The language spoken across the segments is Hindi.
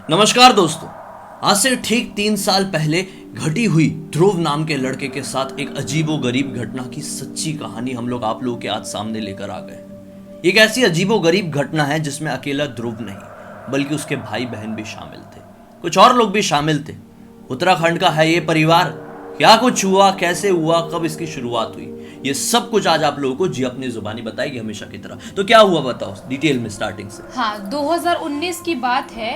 नमस्कार दोस्तों। आज से ठीक 3 साल पहले घटी हुई ध्रुव नाम के लड़के के साथ एक अजीबोगरीब घटना की सच्ची कहानी हम लोग आप लोगों के आज सामने लेकर आ गए। एक ऐसी अजीबोगरीब घटना है जिसमें अकेला ध्रुव नहीं बल्कि उसके भाई बहन भी शामिल थे, कुछ और लोग भी शामिल थे। उत्तराखंड का है ये परिवार। क्या कुछ हुआ, कैसे हुआ, कब इसकी शुरुआत हुई, ये सब कुछ आज आप लोगों को जी अपनी जुबानी बताएगी हमेशा की तरह। तो क्या हुआ बताओ डिटेल में स्टार्टिंग से। हाँ, 2019 की बात है।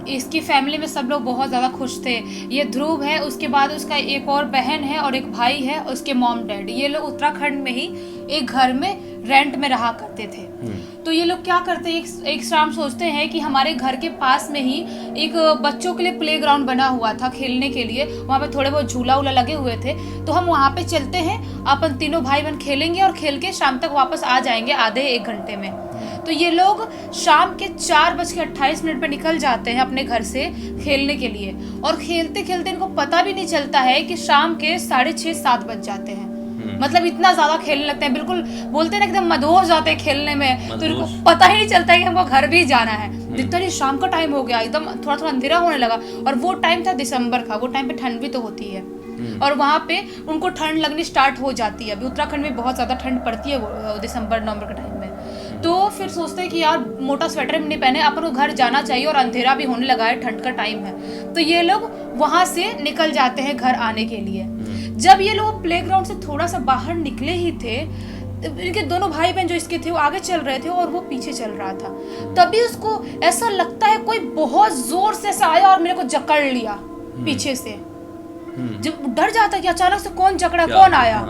इसकी फैमिली में सब लोग बहुत ज़्यादा खुश थे। ये ध्रुव है, उसके बाद उसका एक और बहन है और एक भाई है, उसके मॉम डैड। ये लोग उत्तराखंड में ही एक घर में रेंट में रहा करते थे। तो ये लोग क्या करते हैं, एक शाम सोचते हैं कि हमारे घर के पास में ही एक बच्चों के लिए प्लेग्राउंड बना हुआ था खेलने के लिए। वहाँ पे थोड़े बहुत झूला उला लगे हुए थे, तो हम वहाँ पे चलते हैं, अपन तीनों भाई बहन खेलेंगे और खेल के शाम तक वापस आ जाएंगे आधे एक घंटे में। तो ये लोग शाम के 4:28 पे निकल जाते हैं अपने घर से खेलने के लिए, और खेलते खेलते इनको पता भी नहीं चलता है कि शाम के 6:30-7 बज जाते हैं। मतलब इतना ज्यादा खेलने लगते हैं, बिल्कुल बोलते हैं ना एकदम मदहोश जाते हैं खेलने में। तो इनको पता ही नहीं चलता है कि हमको घर भी जाना है। दिखता नहीं, शाम का टाइम हो गया, एकदम थोड़ा थोड़ा अंधेरा होने लगा। और वो टाइम था दिसंबर का, वो टाइम पे ठंड भी तो होती है, और वहाँ पे उनको ठंड लगनी स्टार्ट हो जाती है। अभी उत्तराखंड में बहुत ज्यादा ठंड पड़ती है वो दिसंबर नवंबर के टाइम में। तो फिर सोचते हैं कि यार मोटा स्वेटर भी नहीं पहने, अपन को घर जाना चाहिए और अंधेरा भी होने लगा है, ठंड का टाइम है। तो ये लोग वहां से निकल जाते हैं घर आने के लिए। जब ये लोग प्लेग्राउंड से थोड़ा सा बाहर निकले ही थे, इनके दोनों भाई बहन जो इसके थे वो आगे चल रहे थे और वो पीछे चल रहा था। तभी उसको ऐसा लगता है कोई बहुत जोर से ऐसा आया और मेरे को जकड़ लिया पीछे से। जब डर जाता है कि अचानक से कौन जकड़ा, कौन आया।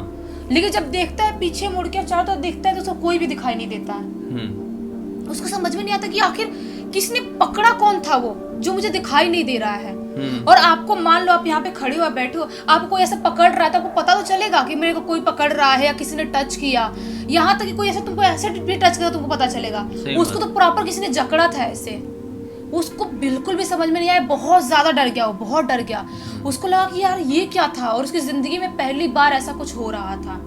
लेकिन जब देखता है पीछे मुड़ के चारों तरफ देखता है तो उसको कोई भी दिखाई नहीं देता है। उसको समझ में नहीं आता कि आखिर किसने पकड़ा, कौन था वो जो मुझे दिखाई नहीं दे रहा है। और आपको मान लो आप यहाँ पे खड़े हो, बैठे हो, आपको कोई ऐसा पकड़ रहा था, आपको पता तो चलेगा कि मेरे को कोई पकड़ रहा है या किसी ने टच किया। यहाँ तक कि कोई ऐसा तुमको ऐसे भी टच किया तुमको पता चलेगा। उसको तो प्रॉपर किसी ने जकड़ा था ऐसे। उसको बिल्कुल भी समझ में नहीं आया, बहुत ज्यादा डर गया वो, बहुत डर गया। उसको लगा कि यार ये क्या था, और उसकी जिंदगी में पहली बार ऐसा कुछ हो रहा था।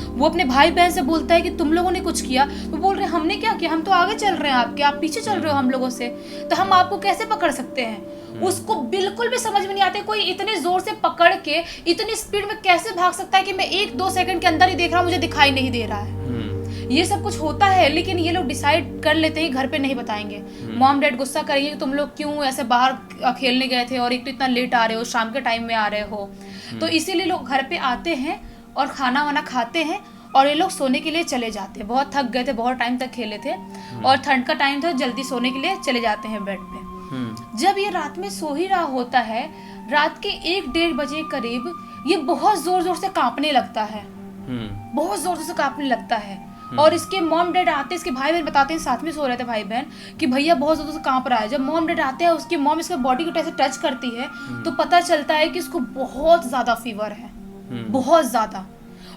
वो अपने भाई बहन से बोलता है कि तुम लोगों ने कुछ किया। वो बोल रहे हैं हमने क्या किया, हम तो आगे चल रहे हैं आपके, आप पीछे चल रहे हो हम लोगों से, तो हम आपको कैसे पकड़ सकते हैं। उसको बिल्कुल भी समझ में नहीं आता कोई इतने जोर से पकड़ के इतनी स्पीड में कैसे भाग सकता है कि मैं 1-2 सेकंड के अंदर ही देख रहा हूँ, मुझे दिखाई नहीं दे रहा है। ये सब कुछ होता है, लेकिन ये लोग डिसाइड कर लेते हैं घर पे नहीं बताएंगे। मॉम डैड गुस्सा करेंगे कि तुम लोग क्यों ऐसे बाहर खेलने गए थे और एक तो इतना लेट आ रहे हो, शाम के टाइम में आ रहे हो। तो इसीलिए लोग घर पे आते हैं और खाना वाना खाते हैं और ये लोग सोने के लिए चले जाते हैं। बहुत थक गए थे, बहुत टाइम तक खेले थे और ठंड का टाइम था, जल्दी सोने के लिए चले जाते हैं बेड पे। जब ये रात में सो ही रहा होता है, रात के 1-1:30 बजे करीब ये बहुत जोर जोर से कांपने लगता है। बहुत जोर से कांपने लगता है। और इसके मॉम डैड आते हैं, इसके भाई बहन बताते हैं, साथ में सो रहे थे भाई बहन, कि भैया बहुत जोर से कांप रहा है। जब मॉम डैड आते हैं, उसकी मॉम इसके बॉडी को ऐसे टच करती है तो पता चलता है कि इसको बहुत ज्यादा फीवर है, बहुत ज्यादा,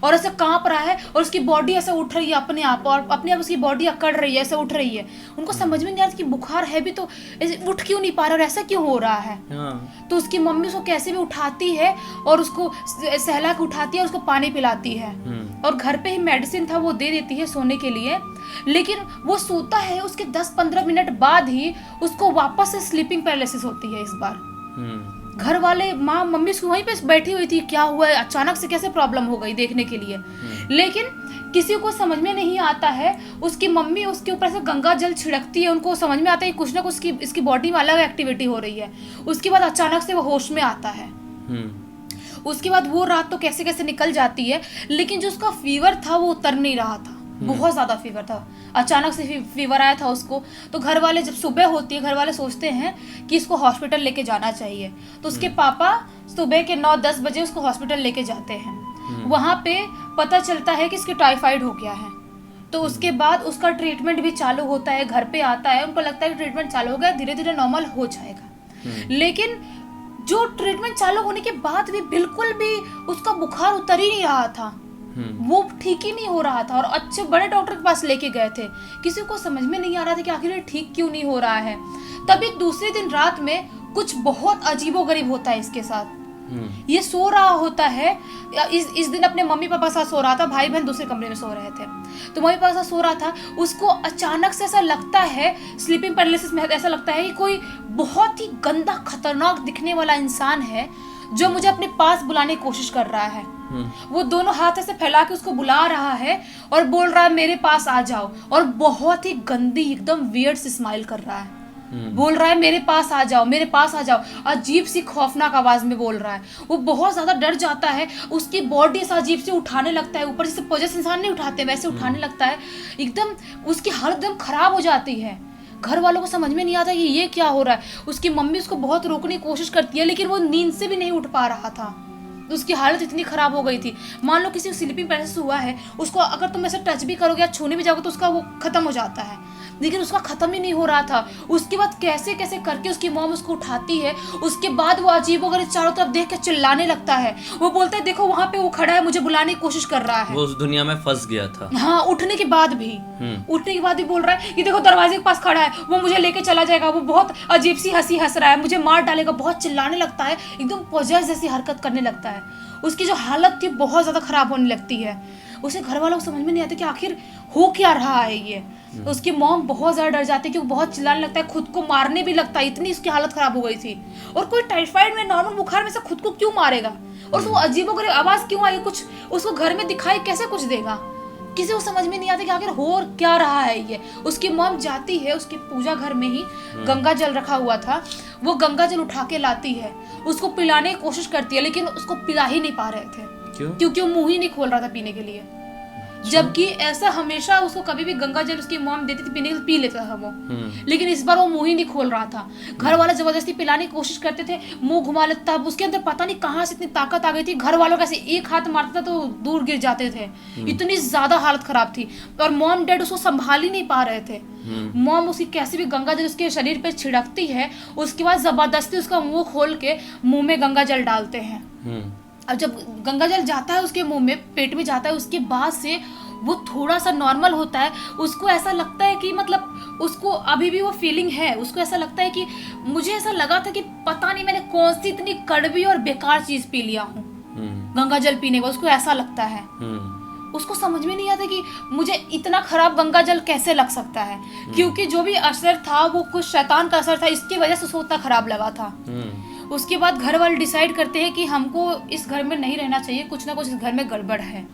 और ऐसे कांप रहा है और उसकी बॉडी ऐसे उठ रही है अपने आप, और अपने आप उसकी बॉडी अकड़ रही है, ऐसे उठ रही है। उनको समझ में नहीं आता कि बुखार है भी तो ऐसे उठ क्यों नहीं पा रहा और ऐसा क्यों हो रहा है। तो उसकी मम्मी उसको कैसे भी उठाती है और उसको सहला के उठाती है, उसको पानी पिलाती है और घर पे ही मेडिसिन था वो दे देती है सोने के लिए। लेकिन वो सोता है, उसके 10-15 मिनट बाद ही उसको वापस से स्लीपिंग पैरालिसिस होती है। इस बार घर वाले, माँ मम्मी उसको वहीं पे बैठी हुई थी, क्या हुआ है, अचानक से कैसे प्रॉब्लम हो गई देखने के लिए। लेकिन किसी को समझ में नहीं आता है। उसकी मम्मी उसके ऊपर से गंगा जल छिड़कती है, उनको समझ में आता है कुछ ना कुछ इसकी बॉडी में अलग एक्टिविटी हो रही है। उसके बाद अचानक से वो होश में आता है। उसके बाद वो रात तो कैसे कैसे निकल जाती है, लेकिन जो उसका फीवर था वो उतर नहीं रहा था। बहुत ज्यादा फीवर था, अचानक से फीवर आया था उसको। तो घर वाले, जब सुबह होती है, घर वाले सोचते हैं कि इसको हॉस्पिटल लेके जाना चाहिए। तो उसके पापा सुबह के 9-10 बजे उसको हॉस्पिटल लेके जाते हैं। वहां पे पता चलता है कि इसके टाइफाइड हो गया है। तो उसके बाद उसका ट्रीटमेंट भी चालू होता है, घर पे आता है, उनको लगता है कि ट्रीटमेंट चालू हो गया, धीरे धीरे नॉर्मल हो जाएगा। लेकिन जो ट्रीटमेंट चालू होने के बाद भी बिल्कुल भी उसका बुखार उतर ही नहीं रहा था, वो ठीक ही नहीं हो रहा था। और अच्छे बड़े डॉक्टर के पास लेके गए थे, किसी को समझ में नहीं आ रहा था कि आखिर ठीक क्यों नहीं हो रहा है। तभी दूसरे दिन रात में कुछ बहुत अजीबोगरीब होता है इसके साथ। ये सो रहा होता है। इस दिन अपने मम्मी पापा के साथ सो रहा था, भाई बहन दूसरे कमरे में सो रहे थे। तो मम्मी पापा के साथ सो रहा था, उसको अचानक से ऐसा लगता है, स्लीपिंग पैरालिसिस में ऐसा लगता है कि कोई बहुत ही गंदा खतरनाक दिखने वाला इंसान है जो मुझे अपने पास बुलाने की कोशिश कर रहा है। वो दोनों हाथ ऐसे फैला के उसको बुला रहा है और बोल रहा है मेरे पास आ जाओ, और बहुत ही गंदी एकदम वियर्ड सी स्माइल कर रहा है। बोल रहा है मेरे पास आ जाओ, मेरे पास आ जाओ, अजीब सी खौफनाक आवाज में बोल रहा है। वो बहुत ज्यादा डर जाता है, उसकी बॉडी ऐसा अजीब से उठाने लगता है, ऊपर से पोजेस इंसान नहीं उठाते वैसे उठाने लगता है। एकदम उसकी हालत एकदम खराब हो जाती है। घर वालों को समझ में नहीं आता कि ये क्या हो रहा है। उसकी मम्मी उसको बहुत रोकने की कोशिश करती है, लेकिन वो नींद से भी नहीं उठ पा रहा था। तो उसकी हालत इतनी खराब हो गई थी। मान लो किसी को स्लीपिंग पैरालिसिस हुआ है, उसको अगर तुम ऐसे टच भी करोगे या छूने भी जाओगे तो उसका वो खत्म हो जाता है, लेकिन उसका खत्म ही नहीं हो रहा था। उसके बाद कैसे कैसे करके उसकी मॉम उसको उठाती है। उसके बाद वो अजीबोगरीब चारों तरफ देख के चिल्लाने लगता है। वो बोलता है देखो वहां पे वो खड़ा है, मुझे बुलाने की कोशिश कर रहा है। वो उस दुनिया में फंस गया था। हाँ, उठने के बाद भी बोल रहा है कि देखो दरवाजे के पास खड़ा है, वो मुझे लेके चला जाएगा, वो बहुत अजीब सी हंसी हंस रहा है, मुझे मार डालेगा। बहुत चिल्लाने लगता है, एकदम पोजेस जैसी हरकत करने लगता है। उसकी जो हालत थी बहुत ज्यादा खराब होने लगती है। उसे घर वालों को समझ में नहीं आता कि आखिर हो क्या रहा है ये। तो उसकी मॉम बहुत ज्यादा डर जाती है, क्योंकि बहुत चिल्लाने लगता है, खुद को मारने भी लगता है, इतनी उसकी हालत खराब हो गई थी। और कोई टाइफाइड में नॉर्मल बुखार में से खुद को क्यों मारेगा, और वो अजीबोगरीब आवाज क्यों आई, कुछ उसको घर में दिखाई कैसे कुछ देगा, किसी को समझ में नहीं आता कि आखिर हो क्या रहा है ये। उसकी मॉम जाती है, उसके पूजा घर में ही गंगा जल रखा हुआ था, वो गंगा जल उठा के लाती है, उसको पिलाने की कोशिश करती है, लेकिन उसको पिला ही नहीं पा रहे थे। क्यों? क्योंकि वो मुंह ही नहीं खोल रहा था पीने के लिए। जबकि ऐसा हमेशा उसको कभी भी गंगा जल उसकी मॉम देती थी पीने के लिए, पी लेता था वो, लेकिन इस बार वो मुंह ही नहीं खोल रहा था। घर वाले जबरदस्ती पिलाने की कोशिश करते थे, मुंह घुमा लेता, उसके अंदर पता नहीं कहाँ से इतनी ताकत आ गई थी। घर वालों कैसे एक हाथ मारता था तो दूर गिर जाते थे, इतनी ज्यादा हालत खराब थी। और मॉम डैड उसको संभाल ही नहीं पा रहे थे। मॉम उसकी कैसे भी गंगा जल उसके शरीर पे छिड़कती है, उसके बाद जबरदस्ती उसका मुंह खोल के मुंह में गंगा जल डालते हैं। अब जब गंगा जल जाता है उसके मुंह में, पेट में जाता है, उसके बाद से वो थोड़ा सा नॉर्मल होता है। उसको ऐसा लगता है कि मतलब उसको अभी भी वो फीलिंग है, उसको ऐसा लगता है कि मुझे ऐसा लगा था कि पता नहीं मैंने कौन सी इतनी कड़वी और बेकार चीज पी लिया हूँ गंगा जल पीने का, उसको ऐसा लगता है। उसको समझ में नहीं आता कि मुझे इतना खराब गंगा जल कैसे लग सकता है, क्योंकि जो भी असर था वो कुछ शैतान का असर था, इसकी वजह से उसको उतना खराब लगा था। उसके बाद घर वाले डिसाइड करते हैं कि हमको इस घर में नहीं रहना चाहिए, कुछ ना कुछ इस घर में गड़बड़ है।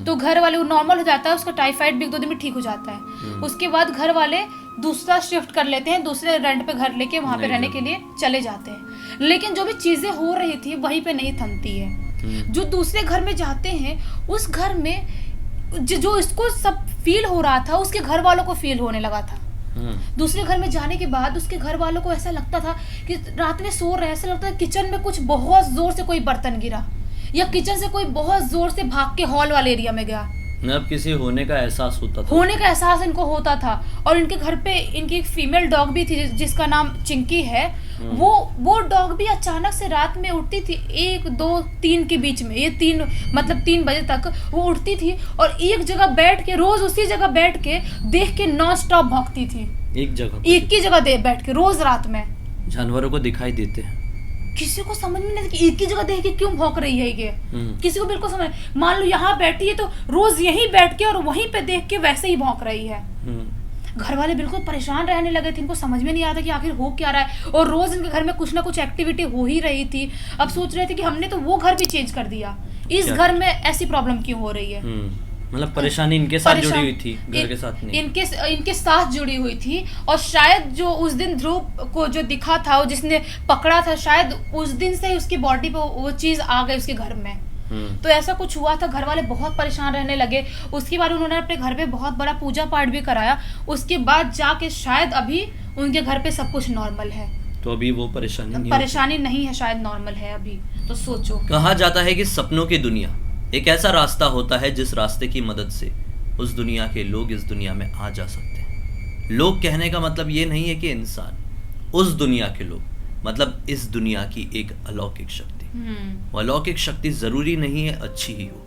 तो घर वाले, वो नॉर्मल हो जाता है, उसका टाइफाइड भी 1-2 दिन में ठीक हो जाता है। उसके बाद घर वाले दूसरा शिफ्ट कर लेते हैं, दूसरे रेंट पे घर लेके वहां पे रहने के लिए चले जाते हैं। लेकिन जो भी चीजें हो रही थी वहीं पे नहीं थमती है। जो दूसरे घर में जाते हैं, उस घर में जो इसको सब फील हो रहा था, उसके घर वालों को फील होने लगा था। दूसरे घर में जाने के बाद उसके घर वालों को ऐसा लगता था कि रात में सो रहे, ऐसा लगता है किचन में कुछ बहुत जोर से कोई बर्तन गिरा, या किचन से कोई बहुत जोर से भाग के हॉल वाले एरिया में गया। अब किसी होने का एहसास होता था, होने का एहसास इनको होता था। और इनके घर पे इनकी एक फीमेल डॉग भी थी जिसका नाम चिंकी है। वो डॉग भी अचानक से रात में उठती थी, 1, 2, 3 के बीच में, ये 3 बजे तक वो उठती थी और एक जगह बैठ के, रोज उसी जगह बैठ के देख के नॉन स्टॉप भौंकती थी। एक ही जगह बैठ के रोज रात में। जानवरों को दिखाई देते हैं, किसी को समझ में नहीं आता कि एक ही जगह देख के क्यों भौंक रही है ये। किसी को बिल्कुल समझ, मान लो यहाँ बैठी है तो रोज यहीं बैठ के और वहीं पे देख के वैसे ही भौंक रही है। घर वाले बिल्कुल परेशान रहने लगे थे, इनको समझ में नहीं आता कि आखिर हो क्या रहा है। और रोज इनके घर में कुछ ना कुछ एक्टिविटी हो ही रही थी। अब सोच रहे थे कि हमने तो वो घर भी चेंज कर दिया, इस घर में ऐसी प्रॉब्लम क्यों हो रही है। मतलब परेशानी इनके साथ जुड़ी हुई थी, घर के साथ नहीं। इनके साथ जुड़ी हुई थी। और शायद जो उस दिन ध्रुव को जो दिखा था, जिसने पकड़ा था, शायद उस दिन से ही उसकी बॉडी पे वो चीज आ गई उसके घर में। तो ऐसा कुछ हुआ था। घर वाले बहुत परेशान रहने लगे। उसके बाद उन्होंने अपने घर पे बहुत बड़ा पूजा पाठ भी कराया। उसके बाद जाके शायद अभी उनके घर पे सब कुछ नॉर्मल है। तो अभी वो परेशानी नहीं है, शायद नॉर्मल है अभी। तो सोचो, कहा जाता है कि सपनों की दुनिया एक ऐसा रास्ता होता है जिस रास्ते की मदद से उस दुनिया के लोग इस दुनिया में आ जा सकते हैं। लोग कहने का मतलब ये नहीं है कि इंसान, उस दुनिया के लोग, मतलब इस दुनिया की एक अलौकिक शक्ति। वो अलौकिक शक्ति जरूरी नहीं है अच्छी ही हो,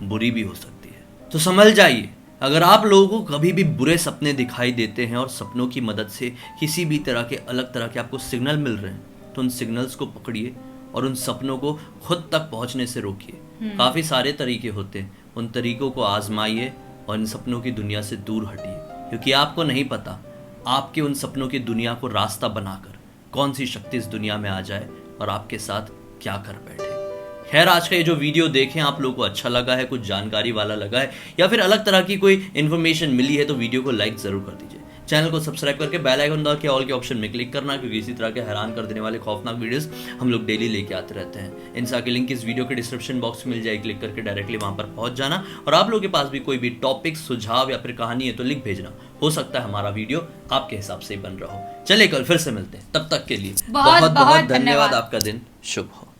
बुरी भी हो सकती है। तो समझ जाइए, अगर आप लोगों को कभी भी बुरे सपने दिखाई देते हैं और सपनों की मदद से किसी भी तरह के अलग तरह के आपको सिग्नल मिल रहे हैं, तो उन सिग्नल्स को पकड़िए और उन सपनों को खुद तक पहुंचने से रोकिए। काफ़ी सारे तरीके होते हैं, उन तरीकों को आजमाइए और इन सपनों की दुनिया से दूर हटिए, क्योंकि आपको नहीं पता आपके उन सपनों की दुनिया को रास्ता बनाकर कौन सी शक्ति इस दुनिया में आ जाए और आपके साथ क्या कर बैठे। खैर, आज का ये जो वीडियो देखें आप लोगों को अच्छा लगा है, कुछ जानकारी वाला लगा है या फिर अलग तरह की कोई इन्फॉर्मेशन मिली है तो वीडियो को लाइक जरूर कर दीजिए। चैनल को सब्सक्राइब करके बेल आइकन दबा के ऑल के ऑप्शन में क्लिक करना, क्योंकि इसी तरह के हैरान कर देने वाले खौफनाक वीडियोस हम लोग डेली लेके आते रहते हैं। इनसा की लिंक इस वीडियो के डिस्क्रिप्शन बॉक्स में मिल जाए, क्लिक करके डायरेक्टली वहां पर पहुंच जाना। और आप लोगों के पास भी कोई भी टॉपिक, सुझाव या फिर कहानी है तो लिख भेजना, हो सकता है हमारा वीडियो आपके हिसाब से ही बन रहा हो। चलिए कल फिर से मिलते हैं, तब तक के लिए बहुत बहुत धन्यवाद। आपका दिन शुभ हो।